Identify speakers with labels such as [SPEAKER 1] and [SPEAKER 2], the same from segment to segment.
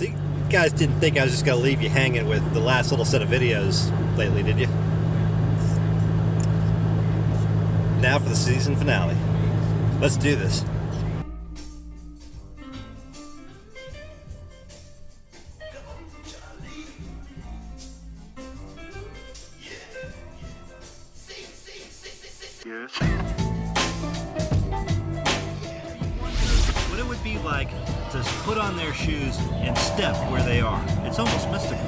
[SPEAKER 1] So you guys didn't think I was just going to leave you hanging with the last little set of videos lately, did you? Now for the season finale. Let's do this.
[SPEAKER 2] Yes.
[SPEAKER 1] What it would be like to put on their shoes and step where they are. It's almost mystical.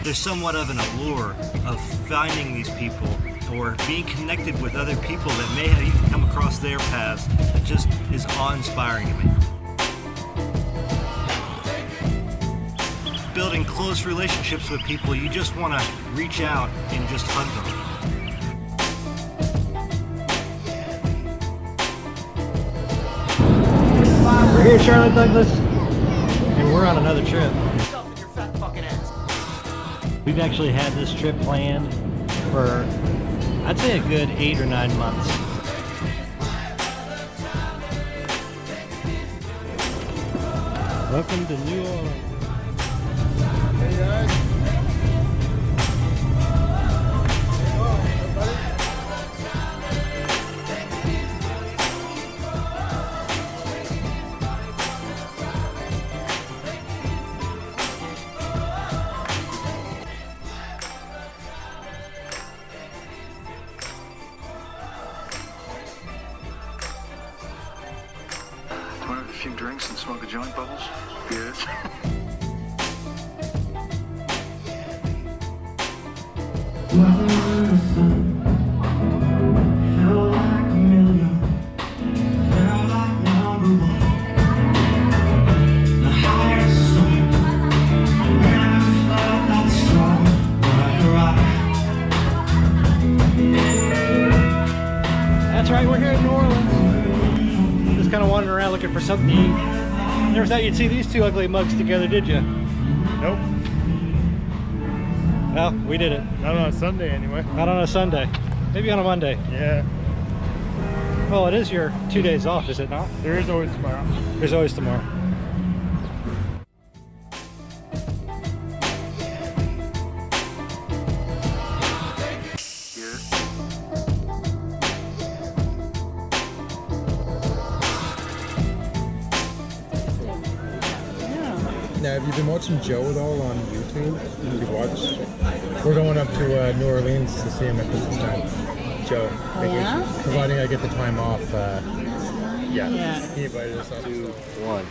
[SPEAKER 1] There's somewhat of an allure of finding these people or being connected with other people that may have even come across their paths that just is awe-inspiring to me. Building close relationships with people, you just want to reach out and just hug them. We're here, Charlotte Douglas, and we're on another trip. We've actually had this trip planned for, I'd say, a good 8 or 9 months. Welcome to New Orleans.
[SPEAKER 2] Hey guys. Want to have a few drinks and smoke a joint, Bubbles? Yes.
[SPEAKER 1] That's right, we're here in New Orleans. Just kind of wandering around looking for something to eat. Never thought you'd see these two ugly mugs together, did you?
[SPEAKER 2] Nope.
[SPEAKER 1] Well, we did it.
[SPEAKER 2] Not on a Sunday anyway.
[SPEAKER 1] Not on a Sunday. Maybe on a Monday.
[SPEAKER 2] Yeah.
[SPEAKER 1] Well, it is your 2 days off, is it not?
[SPEAKER 2] There is always tomorrow.
[SPEAKER 1] There's always tomorrow.
[SPEAKER 3] Now, have you been watching Joe at all on YouTube? Have you watched? We're going up to New Orleans to see him at Christmas time. Joe.
[SPEAKER 4] Oh, yeah?
[SPEAKER 3] Providing I get the time off.
[SPEAKER 4] Yeah.
[SPEAKER 3] He invited us up.
[SPEAKER 2] 2, 1.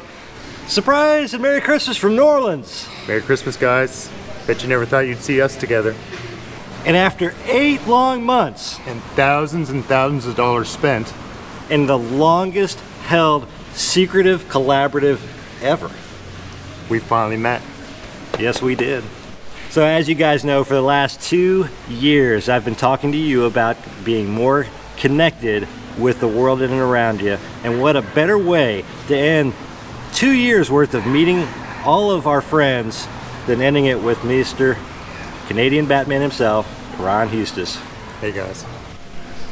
[SPEAKER 1] Surprise and Merry Christmas from New Orleans!
[SPEAKER 2] Merry Christmas, guys. Bet you never thought you'd see us together.
[SPEAKER 1] And after 8 long months,
[SPEAKER 2] And thousands of dollars spent.
[SPEAKER 1] in the longest held secretive collaborative ever.
[SPEAKER 2] We finally met.
[SPEAKER 1] Yes, we did. So as you guys know, for the last 2 years, I've been talking to you about being more connected with the world in and around you. And what a better way to end 2 years worth of meeting all of our friends than ending it with Mr. Canadian Batman himself, Ron Hustis.
[SPEAKER 2] Hey guys.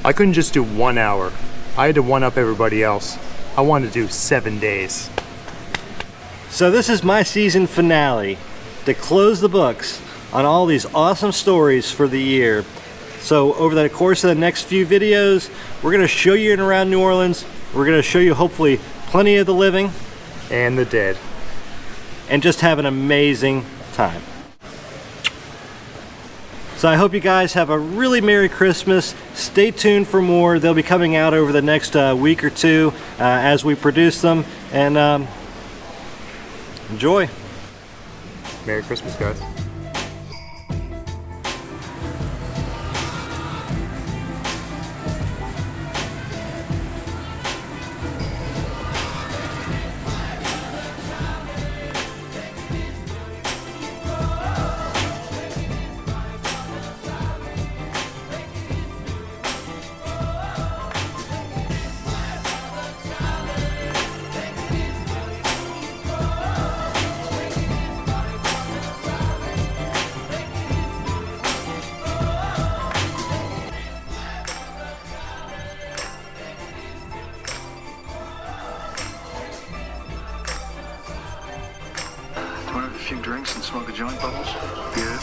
[SPEAKER 2] I couldn't just do 1 hour. I had to one-up everybody else. I wanted to do 7 days.
[SPEAKER 1] So this is my season finale to close the books on all these awesome stories for the year. So over the course of the next few videos, we're going to show you in and around New Orleans. We're going to show you hopefully plenty of the living
[SPEAKER 2] And the dead.
[SPEAKER 1] and just have an amazing time. So I hope you guys have a really Merry Christmas. Stay tuned for more. They'll be coming out over the next week or two as we produce them. And enjoy.
[SPEAKER 2] Merry Christmas, guys.
[SPEAKER 5] few drinks and smoke a joint, Bubbles? Good.